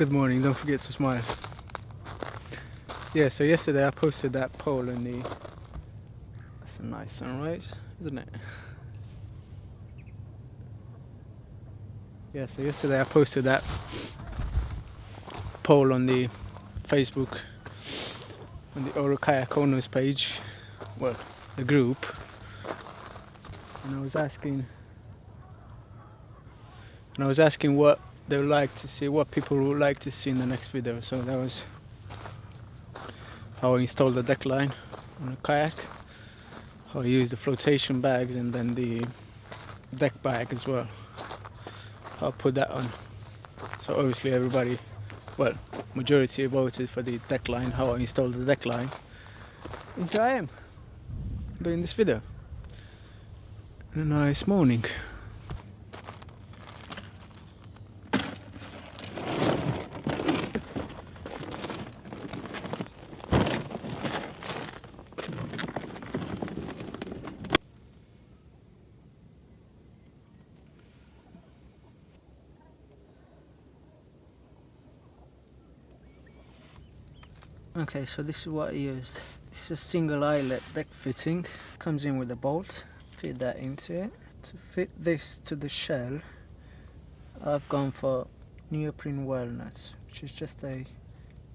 Good morning, don't forget to smile. Yeah, so yesterday I posted that poll in the... That's a nice sunrise, isn't it? Yeah, so yesterday I posted that poll on the Facebook, on the Oru Kayak owners page, well, the group, and I was asking what they would like to see, what people would like to see in the next video. So that was how I installed the deck line on a kayak, how I use the flotation bags, and then the deck bag as well, how I put that on. So obviously everybody, well, majority voted for the deck line, how I installed the deck line, and here I am doing this video. A nice morning. Okay, so this is what I used. This is a single eyelet deck fitting. Comes in with a bolt. Fit that into it. To fit this to the shell, I've gone for neoprene whale nuts, which is just a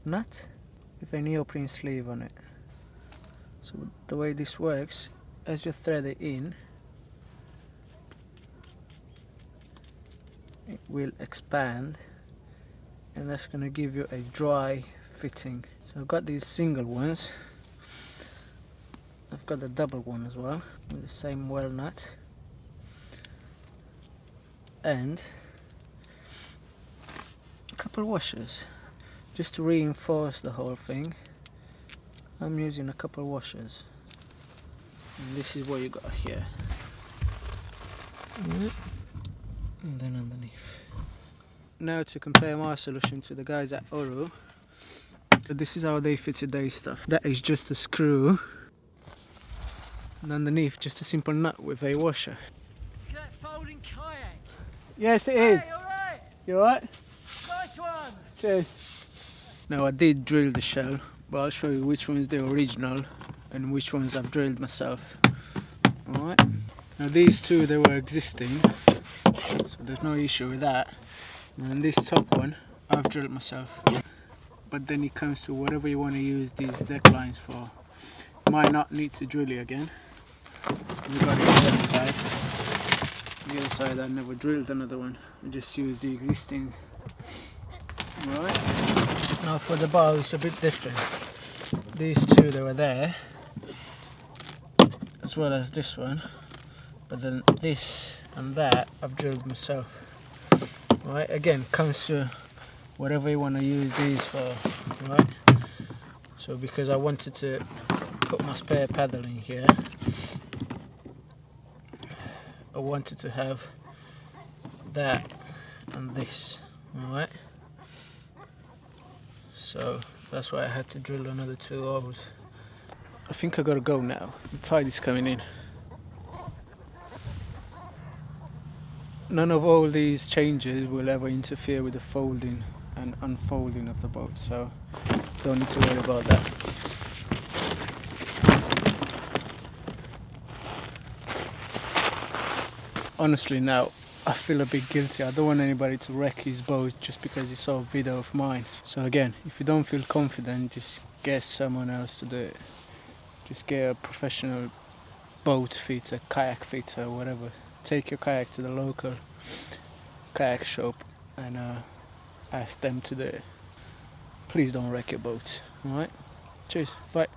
nut with a neoprene sleeve on it. So the way this works, as you thread it in, it will expand, and that's going to give you a dry fitting. So I've got these single ones. I've got the double one as well with the same whale nut, and a couple of washers just to reinforce the whole thing. I'm using a couple of washers, and this is what you got here, and then underneath. Now to compare my solution to the guys at Oru. This is how they fitted their stuff. That is just a screw, and underneath just a simple nut with a washer. Is that folding kayak? Yes, it is. Hey, alright? You alright? Nice one! Cheers. Now I did drill the shell, but I'll show you which one's the original and which ones I've drilled myself. Alright. Now these two, they were existing, so there's no issue with that. And this top one, I've drilled myself. But then it comes to whatever you want to use these deck lines for. Might not need to drill it again. We got it on the other side. The other side I never drilled another one. I just used the existing. Alright. Now for the bow it's a bit different. These two, they were there, as well as this one. But then this and that I've drilled myself. Right, again, comes to whatever you want to use these for, right? So because I wanted to put my spare paddle in here, I wanted to have that and this, alright? So that's why I had to drill another 2 holes. I think I gotta go now. The tide is coming in. None of all these changes will ever interfere with the folding and unfolding of the boat, so don't need to worry about that. Honestly now, I feel a bit guilty. I don't want anybody to wreck his boat just because he saw a video of mine. So again, if you don't feel confident, just get someone else to do it. Just get a professional boat fitter, kayak fitter, whatever. Take your kayak to the local kayak shop and ask them to do it. Please don't wreck your boat, alright? Cheers, bye.